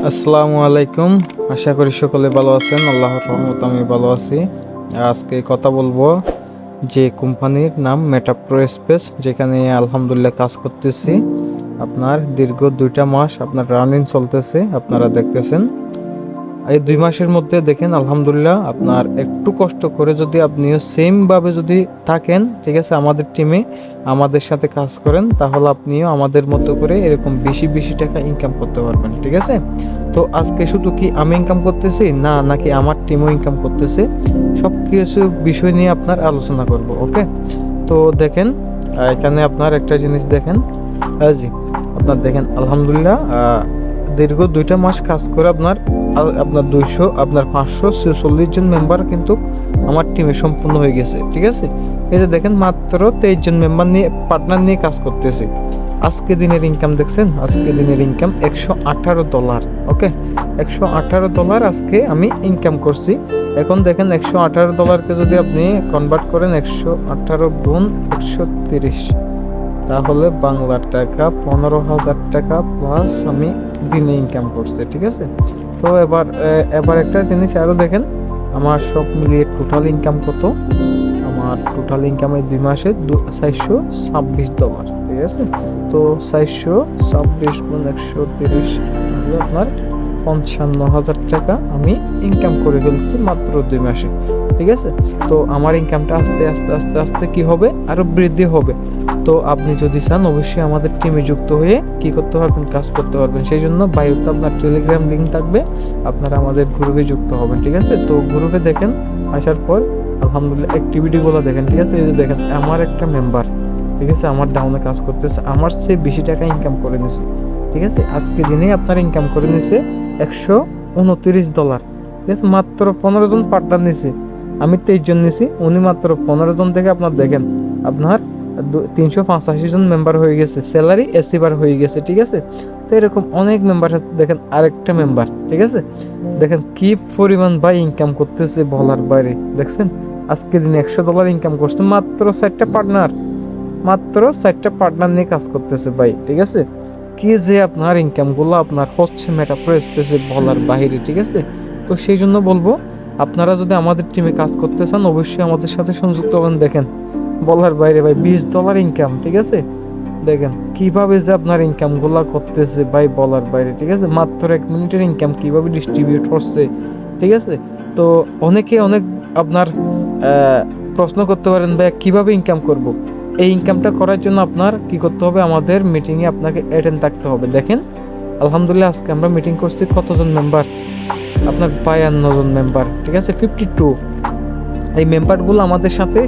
আসসালামু আলাইকুম। আশা করি সকলে ভালো আছেন। আল্লাহর রহমত আমি ভালো আছি। আজকে কথা বলবো যে কোম্পানির নাম মেটাপ্রো স্পেস, যেখানে আলহামদুলিল্লাহ কাজ করতেছি। আপনার দীর্ঘ 2টা মাস আপনার রানিং চলতেছে, আপনারা দেখতেছেন। এই 2 মাসের মধ্যে দেখেন আলহামদুলিল্লাহ আপনার একটু কষ্ট করে যদি আপনিও সেমভাবে যদি থাকেন, ঠিক আছে, আমাদের টিমে আমাদের সাথে কাজ করেন, তাহলে আপনিও আমাদের মতো করে এরকম বেশি বেশি টাকা ইনকাম করতে পারবেন, ঠিক আছে। তো আজকে শুধু কি আমি ইনকাম করতেছি না, নাকি আমার টিমও ইনকাম করতেছে, সব কিছু বিষয় নিয়ে আপনার আলোচনা করব। ওকে, তো দেখেন এখানে আপনার একটা জিনিস দেখেন। জি, আপনার দেখেন আলহামদুলিল্লাহ দীর্ঘ 2টা মাস কাজ করে আপনার আপনার 200 আপনার 546 জন মেম্বার কিন্তু আমার টিমে সম্পূর্ণ হয়ে গেছে, ঠিক আছে। এই যে দেখেন মাত্র 23 জন মেম্বার নিয়ে পার্টনার নিয়ে কাজ করতেছে। আজকে দিনের ইনকাম দেখছেন, আজকে দিনের ইনকাম $118। ওকে, $118 আজকে আমি ইনকাম করছি। এখন দেখেন $118কে যদি আপনি কনভার্ট করেন 118 গুণ 130, তাহলে বাংলা টাকা 15,000 টাকা প্লাস আমি দিনে ইনকাম করছি, ঠিক আছে। তো এবার একটা জিনিস আরও দেখেন, আমার সব মিলিয়ে টোটাল ইনকাম কত। আমার টোটাল ইনকাম এই 2 মাসে $426, ঠিক আছে। তো 426 গুণ 130 আপনার 55,000 টাকা আমি ইনকাম করে ফেলছি মাত্র 2 মাসে, ঠিক আছে। তো আমার ইনকামটা আস্তে আস্তে আস্তে আস্তে কি হবে, আরো বৃদ্ধি হবে। তো আপনি যদি চান অবশ্যই আমাদের টিমে যুক্ত হয়ে কি করতে পারবেন, কাজ করতে পারবেন। সেই জন্য বায়ুতে আপনার টেলিগ্রাম লিঙ্ক থাকবে, আপনারা আমাদের গ্রুপে যুক্ত হবেন, ঠিক আছে। তো গ্রুপে দেখেন আসার পর আলহামদুলিল্লাহ অ্যাক্টিভিটিগুলো দেখেন, ঠিক আছে। এই যে দেখেন আমার একটা মেম্বার, ঠিক আছে, আমার ডাউনে কাজ করতেছে, আমার সে বেশি টাকা ইনকাম করে নিছে, ঠিক আছে। আজকে দিনে আপনার ইনকাম করে নিছে $129, ঠিক আছে। মাত্র 15 জন পার্টনার নিছে, আমি 23 জন নিছি, উনি মাত্র 15 জন থেকে আপনার দেখেন আপনার 385 জন মেম্বার হয়ে গেছে, স্যালারি এসিবার হয়ে গেছে, ঠিক আছে। তো এরকম অনেক মেম্বার দেখেন, আরেকটা মেম্বার, ঠিক আছে। দেখেন কি পরিমাণ ভাই ইনকাম করতেছে বলার বাইরে। দেখছেন আজকে দিনে $100 ইনকাম করছে মাত্র 4টা পার্টনার, মাত্র 4টা পার্টনার নিয়ে কাজ করতেছে ভাই, ঠিক আছে। কি যে আপনার ইনকামগুলো আপনার হচ্ছে মেটাপ্রো স্পেসে বলার বাইরে, ঠিক আছে। তো সেই জন্য বলবো আপনারা যদি আমাদের টিমে কাজ করতে চান অবশ্যই আমাদের সাথে সংযুক্ত হবেন। দেখেন বলার বাইরে ভাই $20 ইনকাম, ঠিক আছে। দেখেন কিভাবে যে আপনার ইনকাম গুলা করতেছে ভাই বলার বাইরে, ঠিক আছে। মাত্র 1 মিনিটের ইনকাম কিভাবে ডিস্ট্রিবিউট হচ্ছে, ঠিক আছে। তো অনেকে অনেক আপনার প্রশ্ন করতে পারেন ভাই কিভাবে ইনকাম করব। এই ইনকামটা করার জন্য আপনার কি করতে হবে, আমাদের মিটিংয়ে আপনাকে অ্যাটেন্ড থাকতে হবে। দেখেন আলহামদুলিল্লাহ আজকে আমরা মিটিং করছি, কতজন মেম্বার, আপনার 52 জন মেম্বার, ঠিক আছে, 52। এই মেম্বারগুলো আমাদের সাথে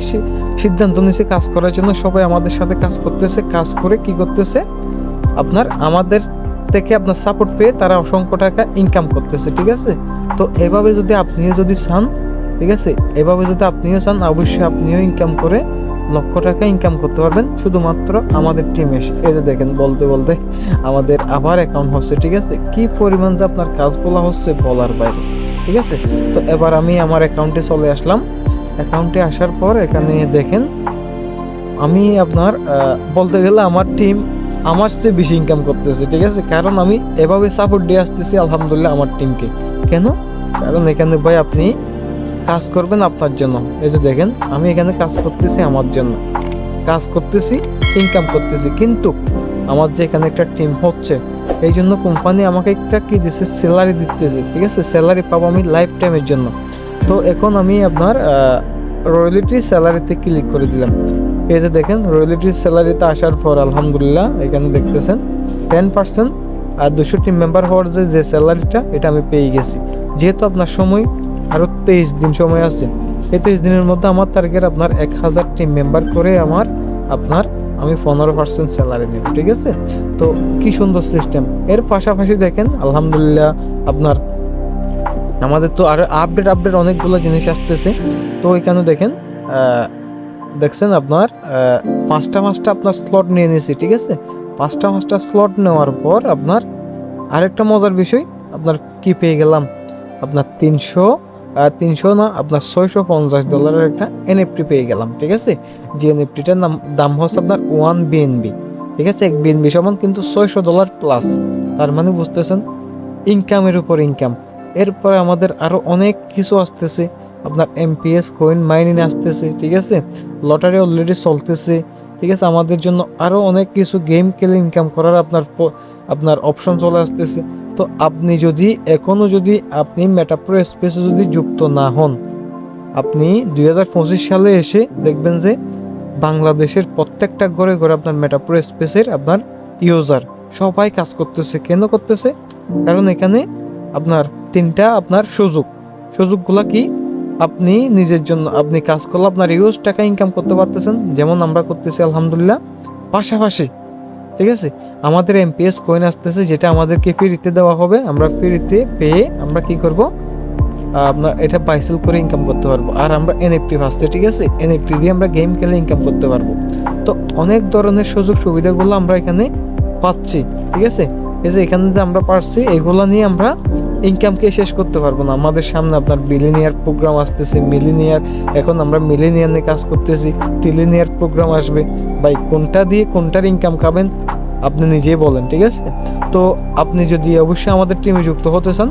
সিদ্ধান্ত নিয়েছে কাজ করার জন্য, সবাই আমাদের সাথে কাজ করতেছে, কাজ করে কি করতেছে আপনার আমাদের থেকে আপনার সাপোর্ট পেয়ে তারা অসংখ্য টাকা ইনকাম করতেছে, ঠিক আছে। তো এভাবে যদি আপনিও যদি চান, ঠিক আছে, এভাবে যদি আপনিও চান অবশ্যই আপনিও ইনকাম করে লক্ষ টাকা ইনকাম করতে পারবেন শুধুমাত্র আমাদের টিমে এসে। এই যে দেখেন বলতে বলতে আমাদের আবার অ্যাকাউন্ট হচ্ছে, ঠিক আছে। কি পরিমাণ যে আপনার কাজগুলো হচ্ছে বলার বাইরে, ঠিক আছে। তো এবার আমি আমার অ্যাকাউন্টে চলে আসলাম। অ্যাকাউন্টে আসার পর এখানে দেখেন আমি আপনার বলতে গেলে আমার টিম আমার চেয়ে বেশি ইনকাম করতেছে, ঠিক আছে। কারণ আমি এভাবে সাপোর্ট দিয়ে আসতেছি আলহামদুলিল্লাহ আমার টিমকে। কেন? কারণ এখানে ভাই আপনি কাজ করবেন আপনার জন্য। এই যে দেখেন আমি এখানে কাজ করতেছি আমার জন্য, কাজ করতেছি, ইনকাম করতেছি, কিন্তু আমার যে এখানে একটা টিম হচ্ছে, এই জন্য কোম্পানি আমাকে একটা কি দিচ্ছে, স্যালারি দিতেছে, ঠিক আছে। স্যালারি পাবো আমি লাইফ টাইমের জন্য। তো এখন আমি আপনার রয়্যালিটি স্যালারিতে ক্লিক করে দিলাম। এই যে দেখেন রয়্যালিটি স্যালারিতে আসার পর আলহামদুলিল্লাহ এখানে দেখতেছেন 10% আর 200 টিম মেম্বার হওয়ার যে স্যালারিটা, এটা আমি পেয়ে গেছি। যেহেতু আপনার সময় আরও 23 দিন সময় আছে, এই 23 দিনের মধ্যে আমার টার্গেট আপনার 1000 টিম মেম্বার করে আপনার আমি 15% স্যালারি নেব, ঠিক আছে। তো কি সুন্দর সিস্টেম। এর পাশাপাশি দেখেন আলহামদুলিল্লাহ আপনার আমাদের তো আরো আপডেট অনেকগুলো জিনিস আসতেছে। তো এখানে দেখেন দেখছেন আপনার 5টা আপনার স্লট নিয়ে নিয়েছি, ঠিক আছে। 5টা স্লট নেওয়ার পর আপনার আরেকটা মজার বিষয়, আপনার কি পেয়ে গেলাম, আপনার 300 না আপনার $650 একটা এনএফটি পেয়ে গেলাম, ঠিক আছে। যে এনএফটিটার দাম হচ্ছে আপনার 1 বিএনবি, ঠিক আছে। 1 বিএনবি সমান কিন্তু $600 প্লাস। তার মানে বুঝতেছেন ইনকামের উপর ইনকাম। এরপরে আমাদের আরও অনেক কিছু আসতেছে, আপনার এমপিএস কয়েন মাইনিং আসতেছে, ঠিক আছে, লটারি অলরেডি চলতেছে, ঠিক আছে, আমাদের জন্য আরও অনেক কিছু গেম খেলে ইনকাম করার আপনার অপশন চলে আসতেছে। তো আপনি যদি এখনও যদি আপনি মেটাপ্রো স্পেসে যদি যুক্ত না হন, আপনি 2025 সালে এসে দেখবেন যে বাংলাদেশের প্রত্যেকটা ঘরে ঘরে আপনার মেটাপ্রো স্পেসের আপনার ইউজার সবাই কাজ করতেছে। কেন করতেছে? কারণ এখানে আপনার তিনটা আপনার সুযোগগুলা কি, আপনি নিজের জন্য আপনি কাজ করলে আপনার ইউজ টাকা ইনকাম করতে পারতেছেন, যেমন আমরা করতেছি আলহামদুলিল্লাহ। পাশাপাশি ঠিক আছে, আমাদের এমপিএস কয়েন আসতেছে যেটা আমাদেরকে ফ্রিতে দেওয়া হবে, আমরা ফ্রিতে পেয়ে আমরা কি করব, আপনার এটা পাইসেল করে ইনকাম করতে পারবো। আর আমরা এনএফটি পাচ্ছি, ঠিক আছে, এনএফটি দিয়ে আমরা গেম খেলে ইনকাম করতে পারবো। তো অনেক ধরনের সুযোগ সুবিধাগুলো আমরা এখানে পাচ্ছি, ঠিক আছে। এই যে এখানে যে আমরা পাচ্ছি, এগুলো নিয়ে আমরা ইনকামকে শেষ করতে পারবো না। আমাদের সামনে আপনার বিলিনিয়ার প্রোগ্রাম আসতেছে, মিলিনিয়ার, এখন আমরা মিলিনিয়ার নিয়ে কাজ করতেছি, ট্রিলিনিয়ার প্রোগ্রাম আসবে। ভাই কোনটা দিয়ে কোনটার ইনকাম খাবেন আপনি নিজেই বলেন, ঠিক আছে। তো আপনি যদি অবশ্যই আমাদের টিমে যুক্ত হতে চান,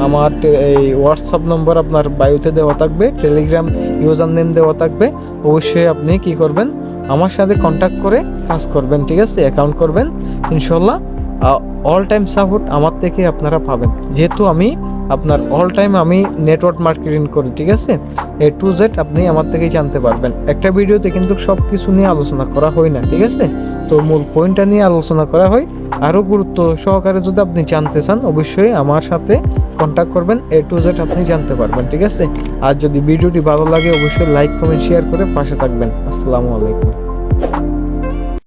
আমার এই হোয়াটসঅ্যাপ নম্বর আপনার বায়োতে দেওয়া থাকবে, টেলিগ্রাম ইউজার নেম দেওয়া থাকবে। অবশ্যই আপনি কি করবেন, আমার সাথে কন্ট্যাক্ট করে কাজ করবেন, ঠিক আছে, অ্যাকাউন্ট করবেন। ইনশাল্লাহ অল টাইম সাপোর্ট আমার থেকে আপনারা পাবেন, যেহেতু আমি আপনার অল টাইম আমি নেটওয়ার্ক মার্কেটিং করি, ঠিক আছে। A to Z আপনি আমার থেকেই জানতে পারবেন। একটা ভিডিওতে কিন্তু সব কিছু নিয়ে আলোচনা করা হয় না, ঠিক আছে। তো মূল পয়েন্টটা নিয়ে আলোচনা করা হয়। আরও গুরুত্ব সহকারে যদি আপনি জানতে চান, অবশ্যই আমার সাথে কন্ট্যাক্ট করবেন, A to Z আপনি জানতে পারবেন, ঠিক আছে। আর যদি ভিডিওটি ভালো লাগে অবশ্যই লাইক কমেন্ট শেয়ার করে পাশে থাকবেন। আসসালামু আলাইকুম।